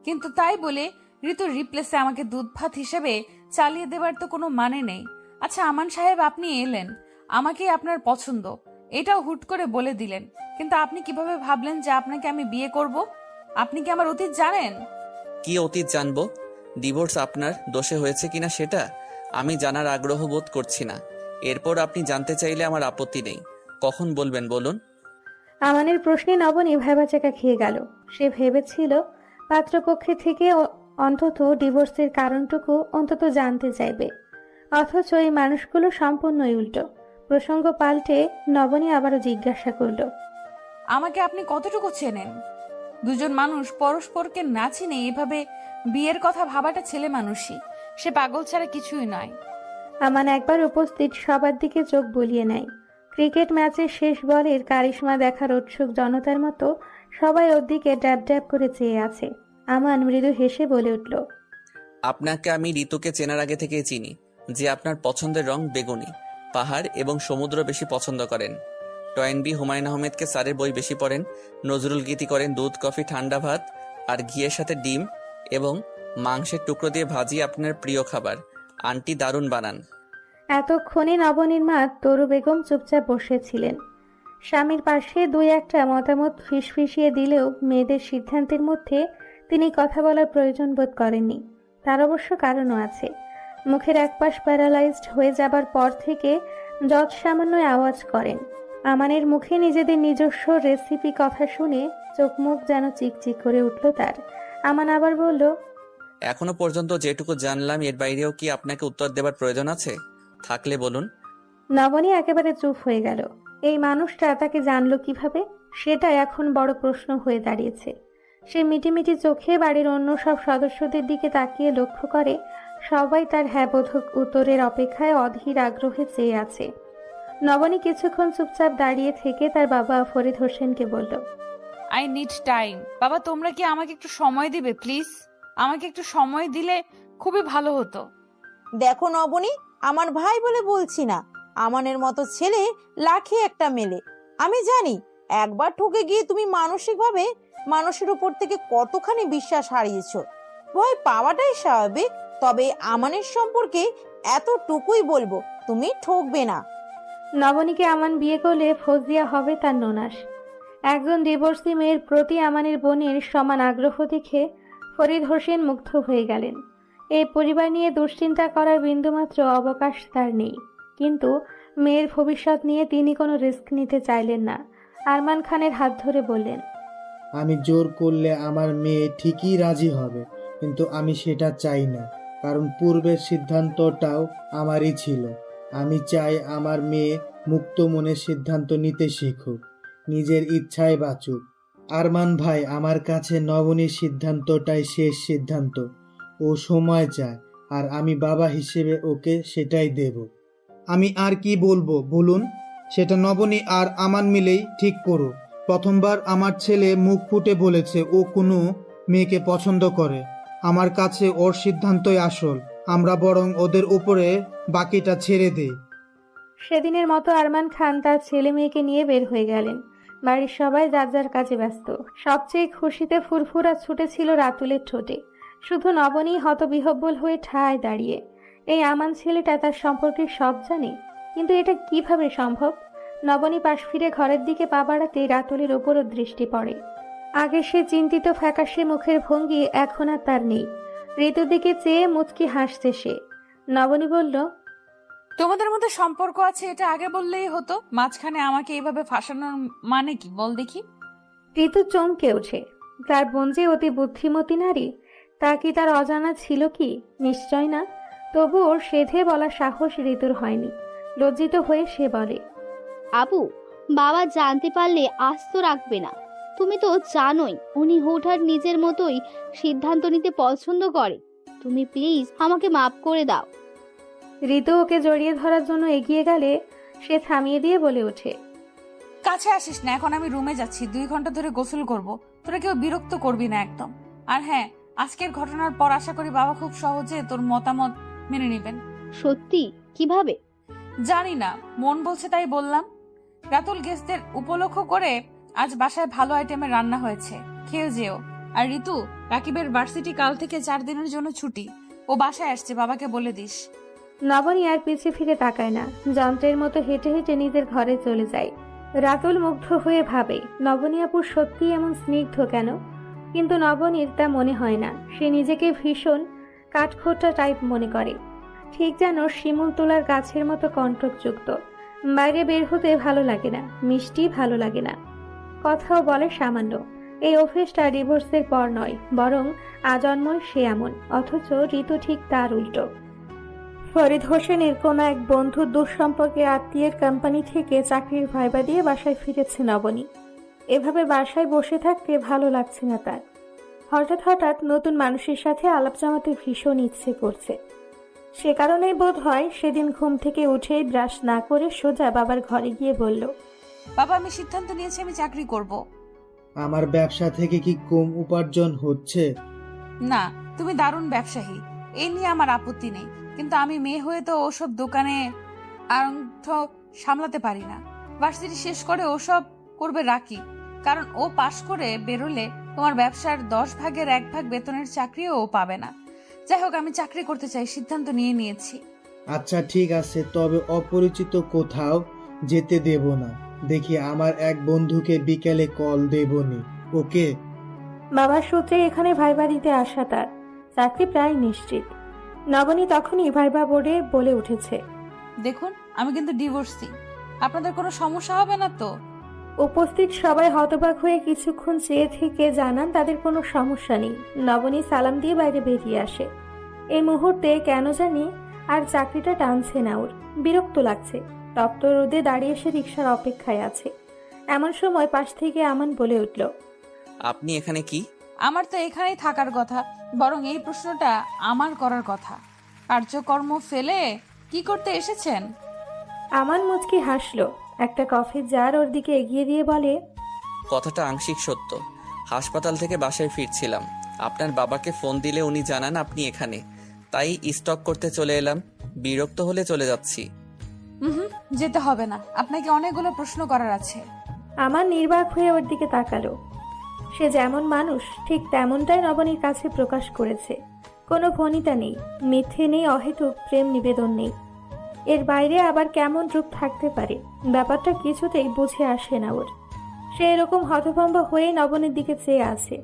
কিন্তু তাই বলে ঋতুর রিপ্লেসে আমাকে দুধ ভাত হিসেবে চালিয়ে দেবার তো কোনো মানে নেই। আচ্ছা আমান সাহেব, আপনি এলেন, আমাকে আপনার পছন্দ এটাও হুট করে বলে দিলেন, কিন্তু আপনি কিভাবে ভাবলেন যে আপনাকে আমি বিয়ে করব? আপনি কি আমার অতীত জানেন? কি অতীত জানবো? ডিভোর্স আপনার দোষে হয়েছে কিনা সেটা আমি জানার আগ্রহ বোধ করছি না। এরপর আপনি জানতে চাইলে আমার আপত্তি নেই। কখন বলবেন বলুন? আমানের প্রশ্নে নবনী ভেবাচাকা খেয়ে গেল। সে ভেবেছিল পাত্রপক্ষে থেকে অন্তত ডিভোর্সের কারণটুকু অন্তত জানতে চাইবে, অথচ এই মানুষগুলো সম্পূর্ণই উল্টো। প্রসঙ্গ পাল্টে নবনী আবারও জিজ্ঞাসা করল, আমাকে আপনি কতটুকু চেনেন? দুজন মানুষ পরস্পরকে না চিনে এভাবে বিয়ের কথা ভাবাটা ছেলে মানুষই, সে পাগল ছাড়া কিছুই নয়। আমান একবার উপস্থিত সবার দিকে চোখ বুলিয়ে নেয়। ক্রিকেট ম্যাচের শেষ বলের কারিশমা দেখার উৎসুক জনতার মতো সবাই ওর দিকে ড্যাব ড্যাব করে চেয়ে আছে। আমান মৃদু হেসে বলে উঠল, আপনাকে আমি ঋতুকে চেনার আগে থেকেই চিনি যে আপনার পছন্দের রং বেগুনি, পাহাড় এবং সমুদ্র বেশি পছন্দ করেন। টয়েনবি হুমায়ুন আহমেদকে স্যারের বই বেশি পড়েন, নজরুল গীতি করেন দুধ কফি ঠান্ডা ভাত আর ঘিয়ের সাথে ডিম এবং মাংসের টুকরো দিয়ে ভাজি আপনার প্রিয় খাবার। আন্টি দারুণ বানান। এতক্ষণে নবনীর মা তরু বেগম চুপচাপ বসেছিলেন। স্বামীর পাশে দুই একটা মতামত ফিসফিসিয়ে দিলেও মেয়েদের সিদ্ধান্তের মধ্যে তিনি কথা বলার প্রয়োজন বোধ করেননি। তার অবশ্য কারণও আছে। মুখের একপাশ প্যারালাইজড হয়ে যাবার পর থেকে যৎ সামান্য আওয়াজ করেন। আমানের মুখে নিজেদের নিজস্ব রেসিপি কথা শুনে চোখ মুখ যেন চিকচিক করে উঠল তার। আমান আবার বলল, এখনো পর্যন্ত যেটুকু জানলাম এর বাইরেও কি আপনাকে উত্তর দেবার প্রয়োজন আছে? থাকলে বলুন। নবনী একেবারে চুপ হয়ে গেল। এই মানুষটা তাকে জানলো কিভাবে, সেটা এখন বড় প্রশ্ন হয়ে দাঁড়িয়েছে। সে মিটিমিটি চোখে বাড়ির অন্য সব সদস্যদের দিকে তাকিয়ে লক্ষ্য করে সবাই তার হ্যাঁবোধক উত্তরের অপেক্ষায় অধীর আগ্রহে চেয়ে আছে। নবনী কিছুক্ষণ চুপচাপ দাঁড়িয়ে থেকে তার বাবা ফরিদ হোসেনকে বলল, আই নিড টাইম। বাবা, তোমরা কি আমাকে একটু সময় দিবে প্লিজ? আমাকে একটু সময় দিলে খুবই ভালো হতো। দেখো নবনী, আমার ভাই বলে বলছি না, আমানের মতো ছেলে লাখে একটা মেলে। আমি জানি একবার ঠকে গিয়ে তুমি মানসিকভাবে মানুষের উপর থেকে কতখানি বিশ্বাস হারিয়েছো। ভয় পাওয়াটাই স্বাভাবিক, তবে আমানের সম্পর্কে এতটুকুই বলবো, তুমি ঠকবে না। নবনীকে আমান বিয়ে করলে ফজিয়া হবে তার ননাস। একজন ডিভোর্সি মেয়ের প্রতি আমানের বোনের সমান আগ্রহ দেখে ফরিদ হোসেন মুগ্ধ হয়ে গেলেন। এই পরিবার নিয়ে দুশ্চিন্তা করার বিন্দুমাত্র অবকাশ তার নেই, কিন্তু মেয়ের ভবিষ্যৎ নিয়ে তিনি কোনো রিস্ক নিতে চাইলেন না। আরমান খানের হাত ধরে বললেন, আমি জোর করলে আমার মেয়ে ঠিকই রাজি হবে, কিন্তু আমি সেটা চাই না, কারণ পূর্বের সিদ্ধান্তটাও আমারই ছিল। আমি চাই আমার মেয়ে মুক্ত মনে সিদ্ধান্ত নিতে শিখুক, নিজের ইচ্ছায় বাঁচুক। আরমান ভাই, আমার কাছে নবনীর সিদ্ধান্তটাই শেষ সিদ্ধান্ত। ও সময় চায়, আর আমি বাবা হিসেবে ওকে সেটাই দেব। আমি আর কি বলবো বলুন? সেটা নবনী আর আমান মিলেই ঠিক করো। প্রথমবার আমার ছেলে মুখ ফুটে বলেছে ও কোনো মেয়েকে পছন্দ করে। আমার কাছে ওর সিদ্ধান্তই আসল। আমরা বরং ওদের উপরে বাকিটা ছেড়ে দেই। সেদিনের মতো আরমান খান তার ছেলে মেয়েকে নিয়ে বের হয়ে গেলেন। বাড়ির সবাই যার যার কাজে ব্যস্ত। সবচেয়ে খুশিতে ফুরফুরা ছুটেছিল রাতুলের ঠোঁটে। শুধু নবনী হতবিহ্বল হয়ে ঠায় দাঁড়িয়ে। এই আমান ছেলেটা তার সম্পর্কে সব জানে, কিন্তু এটা কিভাবে সম্ভব? নবনী পাশ ফিরে ঘরের দিকে পা বাড়াতে রাতুলের ওপরও দৃষ্টি পড়ে। আগে সে চিন্তিত ফ্যাকাশে মুখের ভঙ্গি এখন আর তার নেই। ঋতুর দিকে চেয়ে মুচকি হাসছে সে। নবনী বলল, তোমাদের মধ্যে সম্পর্ক আছে এটা আগে বললেই হতো। মাঝখানে আমাকে এইভাবে ফাঁসানোর মানে কি বল দেখি? ঋতু চমকে ওঠে। তার বোন যে অতি বুদ্ধিমতী নারী, তা কি তার অজানা ছিল কি? নিশ্চয় না। তবুও সেধে বলা সাহস ঋতুর হয়নি। লজ্জিত হয়ে সে বলে, আপু, বাবা জানতে পারলে আস্ত রাখবে না। তুমি তো জানোই উনি হুটহাট নিজের মতোই সিদ্ধান্ত নিতে পছন্দ করে। তুমি প্লিজ আমাকে মাফ করে দাও। ঋতু ওকে জড়িয়ে ধরার জন্য এগিয়ে গেলে সে থামিয়ে দিয়ে বলে ওঠে, কাছে আসিস না, এখন আমি রুমে যাচ্ছি। 2 ঘন্টা ধরে গোসল করব। তোরা কেউ বিরক্ত করবি না একদম। আর হ্যাঁ, আজকের ঘটনার পর আশা করি বাবা খুব সহজে তোর মতামত মেনে নেবেন। সত্যি? কিভাবে? জানি না, মন বলছে তাই বললাম। রাতুল গেস্টদের উপলক্ষ করে আজ বাসায় ভালো আইটেমের রান্না হয়েছে, খেয়ে যেও। আর ঋতু, রাকিবের ভার্সিটি কাল থেকে 4 দিনের জন্য ছুটি। ও বাসায় আসছে, বাবাকে বলে দিস। নবনী আর পিছে ফিরে তাকায় না, যন্ত্রের মতো হেঁটে হেঁটে নিজের ঘরে চলে যায়। রাতুল মুগ্ধ হয়ে ভাবে, নবনী আপু সত্যি এমন স্নিগ্ধ কেন? কিন্তু নবনীর তা মনে হয় না। সে নিজেকে ভীষণ কাঠখোট্টা টাইপ মনে করে, ঠিক যেন শিমুল তোলার গাছের মতো কণ্টকযুক্ত। বাইরে বের হতে ভালো লাগে না, মিষ্টি ভালো লাগে না, কথাও বলে সামান্য। এই অভ্যেসটা ডিভোর্সের পর নয়, বরং আজন্মই সে এমন। অথচ ঋতু ঠিক তার উল্টো। ফরিদ হোসেনের কোনো এক বন্ধুর দুঃসম্পর্কে আত্মীয়ের কোম্পানি থেকে চাকরির ভাইবা দিয়ে বাসায় ফিরেছে নবনী। এভাবে বাসায় বসে থাকতে ভালো লাগছে না তার। হঠাৎ হঠাৎ নতুন মানুষের সাথে আলাপ জমাতে ভীষণ ইচ্ছে করছে। সে কারণেই বোধ হয় সেদিন ঘুম থেকে উঠেই ব্রাশ না করে সোজা বাবার ঘরে গিয়ে বলল, বাবা, আমি সিদ্ধান্ত নিয়েছি আমি চাকরি করব। আমার ব্যবসা থেকে কি কম উপার্জন হচ্ছে? না, তুমি দারুণ ব্যবসায়ী, এই নিয়ে আমার আপত্তি নেই। কিন্তু আমি মেয়ে হয়ে তো ওসব দোকানে আরংঠ সামলাতে পারি না। ভার্সিটি শেষ করে ওসব করবে রাকিব, কারণ ও পাশ করে বেরোলে তোমার ব্যবসার 10 ভাগের 1 ভাগ বেতনের চাকরিও ও পাবে না। যাই হোক, আমি চাকরি করতে চাই, সিদ্ধান্ত নিয়ে নিয়েছি। আচ্ছা ঠিক আছে, তবে অপরিচিত কোথাও যেতে দেব না। দেখি আমার এক বন্ধুকে বিকেলে কল দেবনি, ওকে? বাবার সূত্রে এখানে ভাইবা দিতে আসা তার চাকরি প্রায় নিশ্চিত। নবনী তখনই ভাইবা বোর্ডে বলে উঠেছে, দেখুন, আমি কিন্তু ডিভোর্সি, আপনাদের কোনো সমস্যা হবে না তো? উপস্থিত সবাই হতবাক হয়ে কিছুক্ষণ চেয়ে থেকে জানান তাদের কোনো সমস্যা নেই। নবনী সালাম দিয়ে বাইরে বেরিয়ে আসে। এই মুহূর্তে কেন জানি আর চাকরিটা টানছে না ওর, বিরক্ত লাগছে। তপ্ত রোদে দাঁড়িয়ে সে রিকশার অপেক্ষায় আছে। এমন সময় পাশ থেকে আমান বলে উঠল, আপনি এখানে কি? আমার তো এখানেই থাকার কথা, বরং এই প্রশ্নটা আমার করার কথা। কার্যকর্ম ফেলে কি করতে এসেছেন? আমান মুচকি হাসলো। একটা কফির জার ওর দিকে এগিয়ে দিয়ে বলে, কথাটা আংশিক সত্য। হাসপাতাল থেকে বাসায় ফিরছিলাম, আপনার বাবাকে ফোন দিলে উনি জানান আপনি এখানে, তাই স্টক করতে চলে এলাম। বিরক্ত হলে চলে যাচ্ছি। হুম, যেতে হবে না, আপনাকে অনেকগুলো প্রশ্ন করার আছে। আমান নির্বাক হয়ে ওর দিকে তাকালো। সে যেমন মানুষ ঠিক তেমনটাই নবনীর কাছে প্রকাশ করেছে। কোনো ভনিতা নেই, মিথ্যে নেই, অহেতুক প্রেম নিবেদন নেই। এর বাইরে আবার কেমন রূপ থাকতে পারে, ব্যাপারটা কিছুতেই বুঝে আসে না ওর। সে এরকম হতভম্ব হয়ে নবনীর দিকে চেয়ে আছে,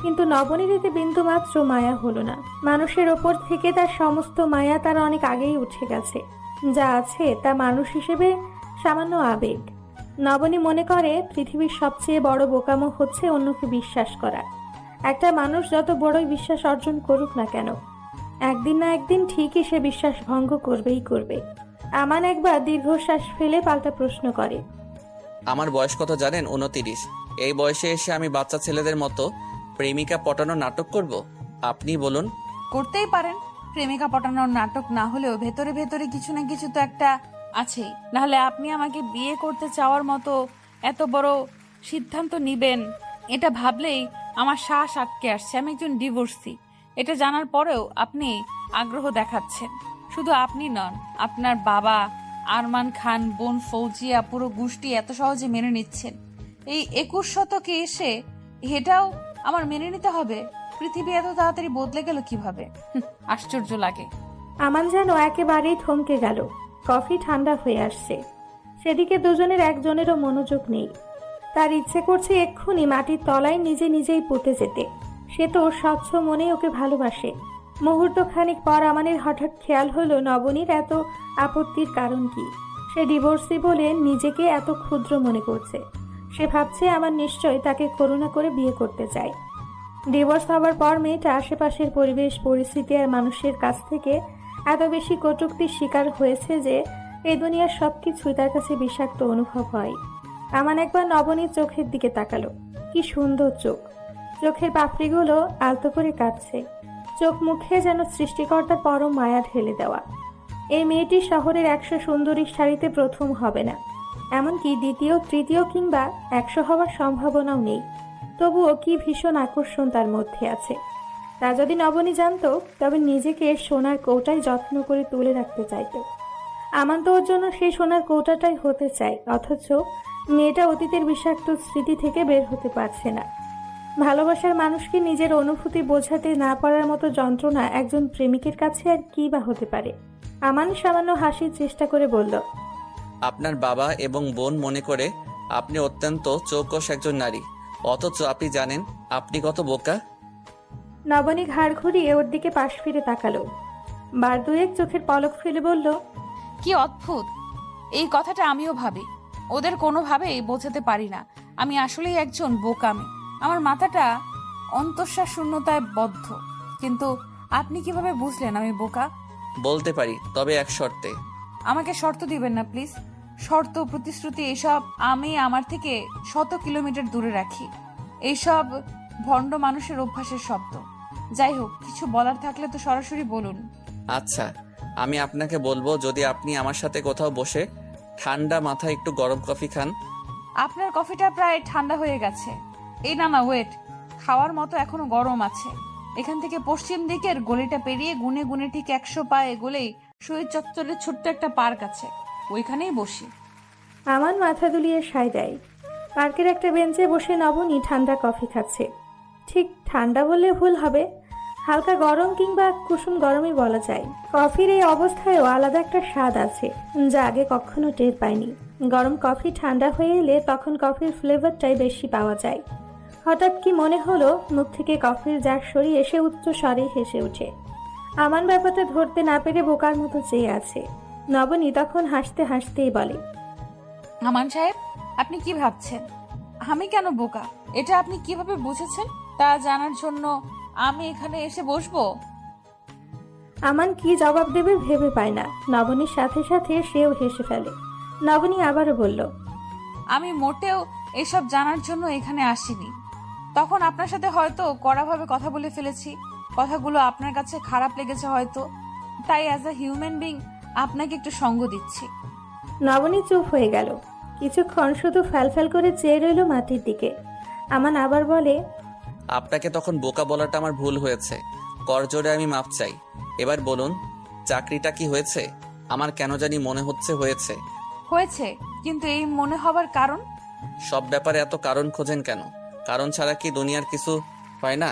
কিন্তু নবনীর এতে বিন্দুমাত্র মায়া হলো না। মানুষের ওপর থেকে তার সমস্ত মায়া তার অনেক আগেই উঠে গেছে। যা আছে তা মানুষ হিসেবে সামান্য আবেগ। নবনী মনে করে পৃথিবীর সবচেয়ে বড় বোকামো হচ্ছে অন্যকে বিশ্বাস করা। একটা মানুষ যত বড়ই বিশ্বাস অর্জন করুক না কেন, একদিন না একদিন ঠিকই সে বিশ্বাস ভঙ্গ করবেই করবে। আমান একবার দীর্ঘশ্বাস ফেলে পাল্টা প্রশ্ন করে, আমার বয়স কত জানেন? 29। এই বয়সে এসে আমি বাচ্চা ছেলেদের মতো প্রেমিকা পটানো নাটক করব? আপনি বলুন। করতেই পারেন, প্রেমিকা পটানোর নাটক না হলেও ভেতরে ভেতরে কিছু না কিছু তো একটা আছেই। নাহলে আপনি আমাকে বিয়ে করতে চাওয়ার মতো এত বড় সিদ্ধান্ত নিবেন, এটা ভাবলেই আমার শ্বাস আটকে আসছে। আমি একজন ডিভোর্সি, এটা জানার পরেও আপনি আগ্রহ দেখাচ্ছেন। শুধু আপনি নন, আপনার বাবা, আরমান খান, বোন ফৌজিয়া, পুরো গোষ্ঠী এত সহজে মেনে নিচ্ছেন। এই 21 শতকে এসে এটাও আমার মেনে নিতে হবে? পৃথিবী এত তাড়াতাড়ি বদলে গেল কিভাবে? আশ্চর্য লাগে। আমান যেন একেবারেই থমকে গেল। কফি ঠান্ডা হয়ে আসছে। সেদিকে দুজনের একজনেরও মনোযোগ নেই। তার ইচ্ছে করছে এক্ষুনি মাটির তলায় নিজে নিজেই পুঁতে যেতে। সে তো স্বচ্ছ মনে ওকে ভালোবাসে। মুহূর্ত খানিক পর আমানের হঠাৎ খেয়াল হলো নবনীর এত আপত্তির কারণ কি। সে ডিভোর্সি বলে নিজেকে এত ক্ষুদ্র মনে করছে। সে ভাবছে আমার নিশ্চয় তাকে করুণা করে বিয়ে করতে চায়। ডিভোর্স হওয়ার পর মেয়েটা আশেপাশের পরিবেশ, পরিস্থিতি আর মানুষের কাছ থেকে এত বেশি কটূক্তির শিকার হয়েছে যে এই দুনিয়ার সবকিছুই তার কাছে বিষাক্ত অনুভব হয়। আমান একবার নবনীর চোখের দিকে তাকালো। কি সুন্দর চোখ! চোখের পাপড়িগুলো আলতো করে কাঁদছে। চোখ মুখে যেন সৃষ্টিকর্তার পরম মায়া ঢেলে দেওয়া। এই মেয়েটি শহরের 100 সুন্দরীর সারিতে প্রথম হবে না, এমনকি দ্বিতীয়, তৃতীয় কিংবা 100 হওয়ার সম্ভাবনাও নেই। তবুও কি ভীষণ আকর্ষণ তার মধ্যে আছে। তা যদি নবনী জানতো, তবে নিজেকে সোনার কৌটায় যত্ন করে তুলে রাখতে চাইতো। আমান তো ওর জন্য সেই সোনার কৌটাটাই হতে চায়, অথচ মেয়েটা অতীতের বিষাক্ত স্মৃতি থেকে বের হতে পারছে না। ভালোবাসার মানুষকে নিজের অনুভূতি বোঝাতে না পারার মতো যন্ত্রণা একজন প্রেমিকের কাছে আর কি বা হতে পারে। আমান সামান্য হাসির চেষ্টা করে বলল, আপনার বাবা এবং বোন মনে করে আপনি অত্যন্ত চৌকস একজন নারী, অথচ আপনি জানেন আপনি কত বোকা। নবনী ঘাড় ঘুরিয়ে ওর দিকে পাশ ফিরে তাকালো। বার দুয়েক চোখের পলক ফেলে বলল, কি অদ্ভুত! এই কথাটা আমিও ভাবি, ওদের কোনোভাবেই বোঝাতে পারি না আমি আসলেই একজন বোকামি। আমার মাথাটা অন্তঃশ্বাস শূন্যতায় বদ্ধ। কিন্তু আপনি কিভাবে বুঝলেন আমি বোকা? বলতে পারি, তবে এক শর্তে। আমাকে শর্ত দিবেন না প্লিজ। শর্ত, প্রতিশ্রুতি এসব আমি আমার থেকে 100 কিলোমিটার দূরে রাখি। এইসব ভণ্ড মানুষের অভ্যাসের শব্দ। যাই হোক, কিছু বলার থাকলে তো সরাসরি বলুন। আচ্ছা, আমি আপনাকে বলবো, যদি আপনি আমার সাথে কোথাও বসে ঠান্ডা মাথায় একটু গরম কফি খান। আপনার কফিটা প্রায় ঠান্ডা হয়ে গেছে। এই না ওয়েট, খাওয়ার মতো এখনো গরম আছে। এখান থেকে পশ্চিম দিকের গলিটা পেরিয়ে গুনে গুনে ঠিক 100 পা এগোলেই শহীদ চত্বরের ছোট্ট একটা পার্ক আছে, ওইখানেই বসি। আমান মাথা দুলিয়ে সায় দেয়। পার্কের একটা বেঞ্চে বসে নবনী ঠান্ডা কফি খাচ্ছে। ঠিক ঠান্ডা বললে ভুল হবে, হালকা গরম কিংবা কুসুম গরমই বলা যায়। কফির এই অবস্থায়ও আলাদা একটা স্বাদ আছে যা আগে কখনো টের পাইনি। গরম কফি ঠান্ডা হয়ে এলে তখন কফির ফ্লেভারটাই বেশি পাওয়া যায়। হঠাৎ কি মনে হলো, মুখ থেকে কফির জার সরিয়ে এসে উচ্চ স্বরে হেসে ওঠে। আমান ব্যাপারটা ধরতে না পেরে বোকার মতো চেয়ে আছে। নবনী তখন হাসতে হাসতেই বলে, আমান সাহেব, আপনি কি ভাবছেন আমি কেন বোকা? এটা আপনি কিভাবে বুঝেছেন তা জানার জন্য আমি এখানে এসে বসবো? আমান কি জবাব দেবে ভেবে পায় না। নবনীর সাথে সাথে সেও হেসে ফেলে। নবনী আবারও বলল, আমি মোটেও এসব জানার জন্য এখানে আসিনি। তখন আপনার সাথে হয়তো কড়াভাবে কথা বলে ফেলেছি, কথাগুলো আপনার কাছে খারাপ লেগেছে হয়তো, তাই অ্যাজ আ হিউম্যান বিং আপনাকে একটু সঙ্গ দিচ্ছি। নবনী চুপ হয়ে গেল। কিছুক্ষণ শুধু ফ্যালফ্যাল করে চেয়ে রইল মাটির দিকে। আমান আবার বলে, আপনাকে তখন বোকা বলাটা আমার ভুল হয়েছে, করজোড়ে আমি মাপ চাই। এবার বলুন, চাকরিটা কি হয়েছে? আমার কেন জানি মনে হচ্ছে হয়েছে। হয়েছে, কিন্তু এই মনে হবার কারণ? সব ব্যাপারে এত কারণ খোঁজেন কেন? কারণ ছাড়া কি দুনিয়ার কিছু হয় না?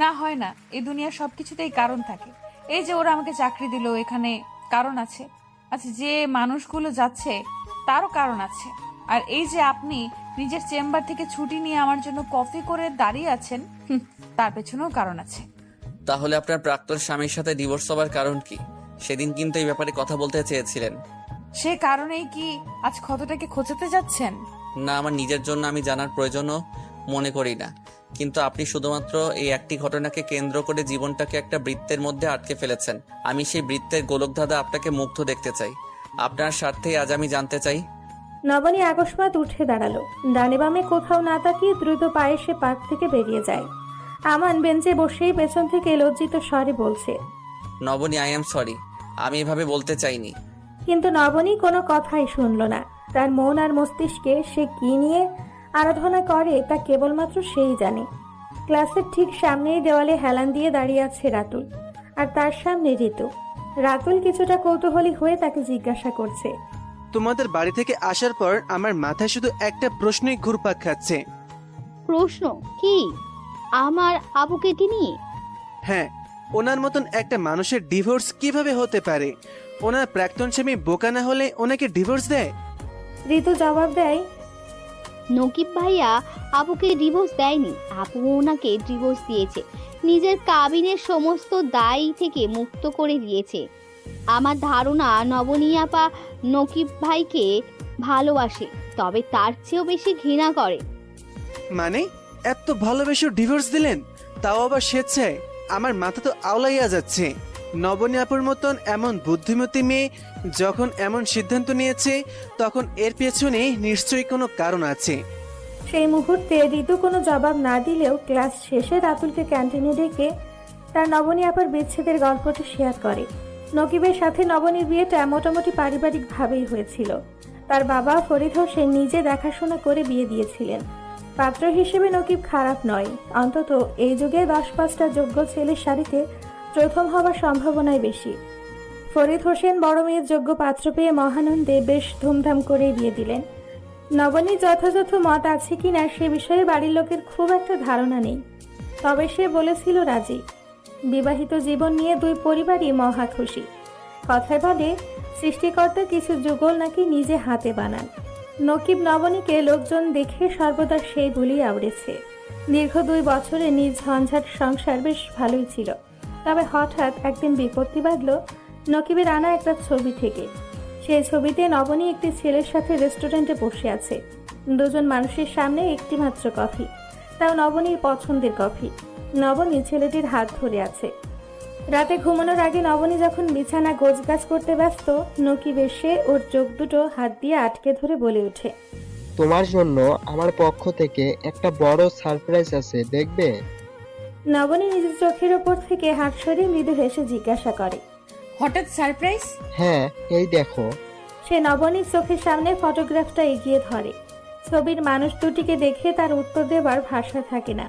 না, হয় না। এই দুনিয়ার সবকিছুতেই কারণ থাকে। এই যে ওরা আমাকে চাকরি দিল, এখানে কারণ আছে। আচ্ছা, যে মানুষগুলো যাচ্ছে তারও কারণ আছে। আর এই যে আপনি নিজের চেম্বার থেকে ছুটি নিয়ে আমার জন্য কফি করে দাঁড়িয়ে আছেন, তার পেছনেও কারণ আছে। তাহলে আপনার প্রাক্তন স্বামীর সাথে ডিভোর্স হওয়ার কারণ কি? সেদিন কিন্তু এই ব্যাপারে কথা বলতে চেয়েছিলেন। সে কারণেই কি আজ ক্ষতটাকে খোঁচাতে যাচ্ছেন? না, আমার নিজের জন্য আমি জানার প্রয়োজনও মনে করি না, কিন্তু আপনি শুধুমাত্র এই একটি ঘটনাকে কেন্দ্র করে জীবনটাকে একটা বৃত্তের মধ্যে আটকে ফেলেছেন। আমি সেই বৃত্তের গোলকধাঁধা আপনাকে মুগ্ধ দেখতে চাই। আপনার স্বার্থেই আজ আমি জানতে চাই। নবনী আকস্মাৎ উঠে দাঁড়ালো। ডানে বামে কোথাও না তাকিয়ে দ্রুত পায়ে সে পার্ক থেকে বেরিয়ে যায়। আমান বেঞ্চে বসেই পেছন থেকে লজ্জিত স্বরে বলছে, নবনী, আই এম সরি, আমি এভাবে বলতে চাইনি। কিন্তু নবনী কোনো কথাই শুনল না। তার মন আর মস্তিষ্কে সে কি নিয়ে আরাধনা করে তা কেবলমাত্র সেই জানে। ক্লাসের ঠিক সামনেই দেওয়ালে হেলান দিয়ে দাঁড়িয়ে আছে রাতুল, আর তার সামনে ঋতু। রাতুল কিছুটা কৌতূহলী হয়ে তাকে জিজ্ঞাসা করছে, তোমাদের বাড়ি থেকে আসার পর আমার মাথায় শুধু একটা প্রশ্নই ঘুরপাক খাচ্ছে। প্রশ্ন কি? আমার আবুকে কি নিয়ে? হ্যাঁ, ওনার মতন একটা মানুষের ডিভোর্স কিভাবে হতে পারে? ওনার প্রাক্তন স্বামী বোকা না হলে ওনাকে ডিভোর্স দেয়? ঋতু জবাব দেয়, নকিব ভাইয়া আবুকে ডিভোর্স দেয়নি, আপু ওনাকে ডিভোর্স দিয়েছে, নিজের কাবিনের সমস্ত দায় থেকে মুক্ত করে দিয়েছে। আমার ধারণা নবনী আপা নকিব ভাইকে ভালোবাসে, তবে তার চেয়েও বেশি ঘৃণা করে। মানে এত ভালোবেসে ডিভোর্স দিলেন, তাও আবার স্বেচ্ছায়? আমার মাথা তো আওলাইয়া যাচ্ছে। নবনী আপুর মতন এমন বুদ্ধিমতী মেয়ে যখন এমন সিদ্ধান্ত নিয়েছে, তখন এর পেছনে নিশ্চয়ই কোনো কারণ আছে। সেই মুহূর্তে ঋতু কোনো জবাব না দিলেও ক্লাস শেষে রাতুলকে ক্যান্টিনে ডেকে তার নবনী আপার বিচ্ছেদের গল্পটা শেয়ার করে। নকিবের সাথে নবনীর বিয়েটা মোটামুটি পারিবারিকভাবেই হয়েছিল। তার বাবা ফরিদ হোসেন নিজে দেখাশোনা করে বিয়ে দিয়েছিলেন। পাত্র হিসেবে নকিব খারাপ নয়, অন্তত এই যুগে 10-5টা যোগ্য ছেলের সারিতে প্রথম হওয়ার সম্ভাবনাই বেশি। ফরিদ হোসেন বড় মেয়ের যোগ্য পাত্র পেয়ে মহানন্দে বেশ ধুমধাম করে বিয়ে দিলেন। নবনীর যথাযথ মত আছে কিনা সে বিষয়ে বাড়ির লোকের খুব একটা ধারণা নেই, তবে সে বলেছিল রাজি। বিবাহিত জীবন নিয়ে দুই পরিবারই মহা খুশি। কথায় বলে, সৃষ্টিকর্তা কিছু যুগল নাকি নিজে হাতে বানান। নকিব নবনীকে লোকজন দেখে সর্বদা সেই বলেই আওড়েছে। দীর্ঘ 2 বছরে নিজ ঝঞ্ঝাট সংসার বেশ ভালোই ছিল। তবে হঠাৎ একদিন বিপত্তি বাঁধল নকিবের আনা একটা ছবি থেকে। সেই ছবিতে নবনী একটি ছেলের সাথে রেস্টুরেন্টে বসে আছে। দুজন মানুষের সামনে একটি মাত্র কফি, তাও নবনীর পছন্দের কফি। নবনী ছেলেটির হাত ধরে আছে। রাতে ঘুমানোর আগে নবনী যখন বিছানা গোছগাছ করতে ব্যস্ত, নকিব এসে ওর চোখ দুটো হাত দিয়ে আটকে ধরে বলে ওঠে, তোমার জন্য আমার পক্ষ থেকে একটা বড় সারপ্রাইজ আছে, দেখবে? নবনী নিজের চোখের ওপর থেকে হাত সরিয়ে মৃদু হেসে জিজ্ঞাসা করে, হঠাৎ সারপ্রাইজ? হ্যাঁ, এই দেখো। সে নবনীর চোখের সামনে ফটোগ্রাফটা এগিয়ে ধরে। ছবির মানুষ দুটিকে দেখে তার উত্তর দেবার ভাষা থাকে না।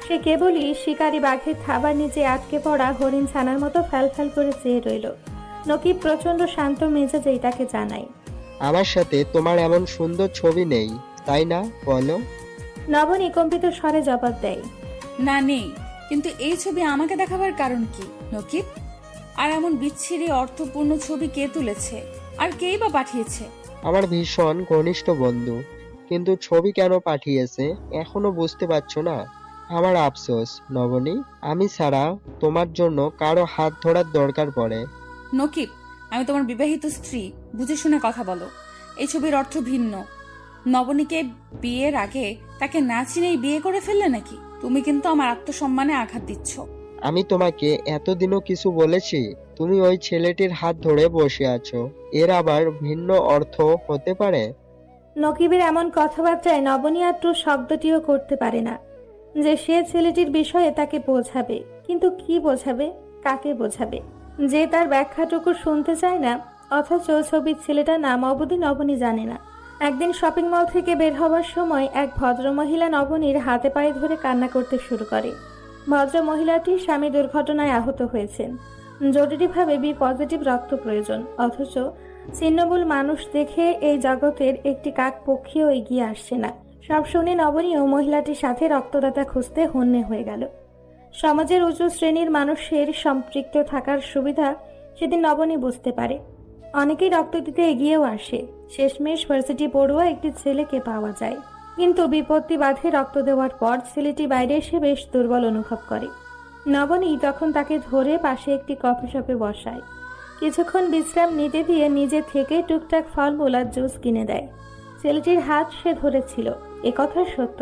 সে কেবলই শিকারী বাঘের থাবার নিচে আটকে পড়া হরিণ ছানার মতো ফ্যালফ্যাল করে চেয়ে রইল। নকিব প্রচন্ড শান্ত মেজাজেই তাকে জানায়, আমার সাথে তোমার এমন সুন্দর ছবি নেই, তাই না? বলো। নবনী কম্পিত স্বরে জবাব দেয়, না, নেই। কিন্তু এই ছবি আমাকে দেখাবার কারণ কি নকিব? আর এমন বিচ্ছিরি অর্থপূর্ণ ছবি কে তুলেছে, আর কেই বা পাঠিয়েছে? আমার ভীষণ ঘনিষ্ঠ বন্ধু, কিন্তু ছবি কেন পাঠিয়েছে এখনো বুঝতে পারছো না? আমার আফসোস নবনী, আমি ছাড়া তোমার জন্য কারো হাত ধরার দরকার পড়ে। নকিব, আমি তোমার বিবাহিত স্ত্রী, বুঝে শুনে কথা বলো। এই ছবির অর্থ ভিন্ন। নবনীকে বিয়ের আগে তাকে না চিনেই বিয়ে করে ফেললে নাকি? তুমি কিন্তু আমার আত্মসম্মানে আঘাত দিচ্ছ। আমি তোমাকে এতদিনও কিছু বলেছি? তুমি ওই ছেলেটির হাত ধরে বসে আছো, এর আবার ভিন্ন অর্থ হতে পারে? নকিবের এমন কথাবার্তায় নবনী আর শব্দটিও করতে পারে না যে সে ছেলেটির বিষয়ে তাকে বোঝাবে, কিন্তু কি বোঝাবে, কাকে বোঝাবে, যে তার ব্যাখ্যাটুকু শুনতে চায় না। অথচ ছবির ছেলেটার নাম অবধি নবনী জানে না। একদিন শপিং মল থেকে বের হওয়ার সময় এক ভদ্রমহিলা নবনীর হাতে পায়ে ধরে কান্না করতে শুরু করে। ভদ্রমহিলাটির স্বামী দুর্ঘটনায় আহত হয়েছেন, জরুরিভাবে বি পজিটিভ রক্ত প্রয়োজন। অথচ ছিন্নমূল মানুষ দেখে এই জগতের একটি কাক পক্ষীও এগিয়ে আসছে না। সব শুনে নবনীও মহিলাটির সাথে রক্তদাতা খুঁজতে হন্যে হয়ে গেল। সমাজের উঁচু শ্রেণীর মানুষের সম্পৃক্ত থাকার সুবিধা সেদিন নবনী বুঝতে পারে। অনেকেই রক্ত দিতে এগিয়েও আসে। শেষমেশ ভার্সিটি পড়ুয়া একটি ছেলেকে পাওয়া যায়, কিন্তু বিপত্তি বাধে রক্ত দেওয়ার পর ছেলেটি বাইরে এসে বেশ দুর্বল অনুভব করে। নবনী তখন তাকে ধরে পাশে একটি কফি শপে বসায়। কিছুক্ষণ বিশ্রাম নিতে দিয়ে নিজে থেকে টুকটাক ফলমূল আর জুস কিনে দেয়। ছেলেটির হাত সে ধরেছিল, একথা সত্য,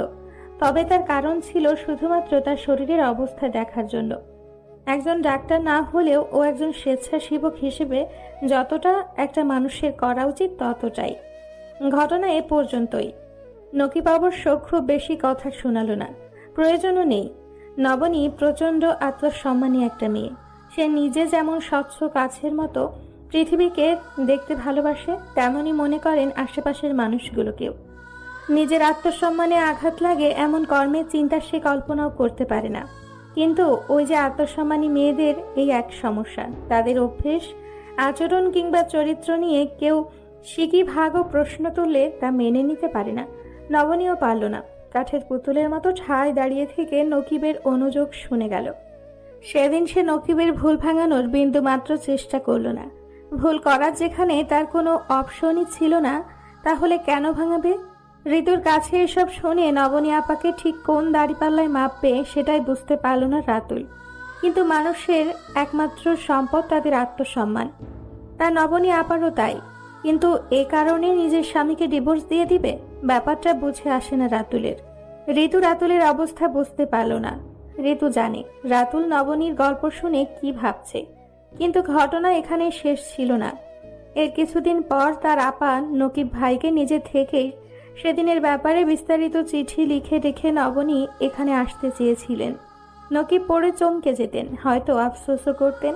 তবে তার কারণ ছিল শুধুমাত্র তার শরীরের অবস্থা দেখার জন্য। একজন ডাক্তার না হলেও ও একজন স্বেচ্ছাসেবক হিসেবে যতটা একটা মানুষের করা উচিত ততটাই। ঘটনা এ পর্যন্তই। নকিব অবশ্য খুব বেশি কথা শোনালো না, প্রয়োজনও নেই। নবনী প্রচণ্ড আত্মসম্মানী একটা মেয়ে। সে নিজে যেমন স্বচ্ছ কাছের মতো পৃথিবীকে দেখতে ভালোবাসে, তেমনই মনে করেন আশেপাশের মানুষগুলোকেও। নিজের আত্মসম্মানে আঘাত লাগে এমন কর্মের চিন্তা সে কল্পনাও করতে পারে না। কিন্তু ওই যে আত্মসম্মানী মেয়েদের এই এক সমস্যা, তাদের অভ্যেস, আচরণ কিংবা চরিত্র নিয়ে কেউ সিকি ভাগ ও প্রশ্ন তুললে তা মেনে নিতে পারে না। নবনীও পারল না। কাঠের পুতুলের মতো ঠায় দাঁড়িয়ে থেকে নকিবের অনুযোগ শুনে গেল। সেদিন সে নকিবের ভুল ভাঙানোর বিন্দু মাত্র চেষ্টা করল না। ভুল করার যেখানে তার কোনো অপশনই ছিল না, তাহলে কেন ভাঙাবে? ঋতুর কাছে এসব শুনে নবনী আপাকে ঠিক কোন দাড়িপাল্লায় মাপবে সেটাই বুঝতে পারল না রাতুল। কিন্তু মানুষের একমাত্র সম্পদ তাদের আত্মসম্মান। তা নবনী আপারও তাই। কিন্তু এ কারণে নিজের স্বামীকে ডিভোর্স দিয়ে দিবে? ব্যাপারটা বুঝে আসে না রাতুলের। ঋতু রাতুলের অবস্থা বুঝতে পারল না। ঋতু জানে রাতুল নবনীর গল্প শুনে কি ভাবছে, কিন্তু ঘটনা এখানে শেষ ছিল না। এর কিছুদিন পর তার আপা নকিব ভাইকে নিজে থেকেই সেদিনের ব্যাপারে বিস্তারিত চিঠি লিখে রেখে নবনী এখানে আসতে চেয়েছিলেন। নকিব পড়ে চমকে যেতেন, হয়তো আফসোসও করতেন,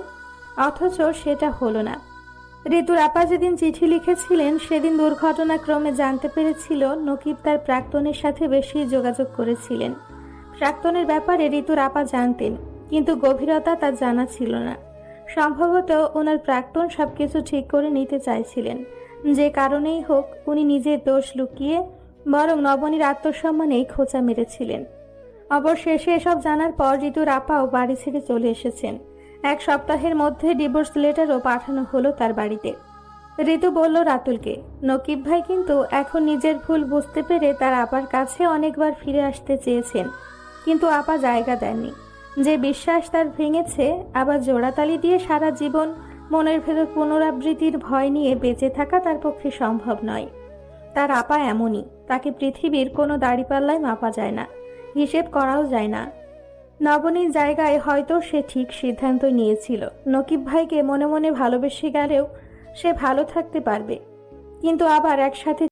অথচ সেটা হলো না। ঋতুর আপা যেদিন চিঠি লিখেছিলেন সেদিন দুর্ঘটনাক্রমে জানতে পেরেছিল নকিব তার প্রাক্তনের সাথে বেশি যোগাযোগ করেছিলেন। প্রাক্তনের ব্যাপারে ঋতুর আপা জানতেন, কিন্তু গভীরতা তার জানা ছিল না। সম্ভবত ওনার প্রাক্তন সবকিছু ঠিক করে নিতে চাইছিলেন, যে কারণেই হোক উনি নিজের দোষ লুকিয়ে বরং নবনীর আত্মসম্মানেই খোঁচা মেরেছিলেন। অবশেষে এসব জানার পর ঋতুর আপাও বাড়ি ছেড়ে চলে এসেছেন। এক সপ্তাহের মধ্যে ডিভোর্স লেটারও পাঠানো হলো তার বাড়িতে। ঋতু বলল রাতুলকে, নকিব ভাই কিন্তু এখন নিজের ভুল বুঝতে পেরে তার আপার কাছে অনেকবার ফিরে আসতে চেয়েছেন, কিন্তু আপা জায়গা দেননি। যে বিশ্বাস তার ভেঙেছে, আবার জোড়াতালি দিয়ে সারা জীবন মনের ভেতর পুনরাবৃত্তির ভয় নিয়ে বেঁচে থাকা তার পক্ষে সম্ভব নয়। তার আপা এমনই, তাকে পৃথিবীর কোনো দাড়িপাল্লায় মাপা যায় না, হিসেব করাও যায় না। নবনীর জায়গায় হয়তো সে ঠিক সিদ্ধান্ত নিয়েছিল, নকিব ভাইকে মনে মনে ভালোবেসে গেলেও সে ভালো থাকতে পারবে, কিন্তু আবার একসাথে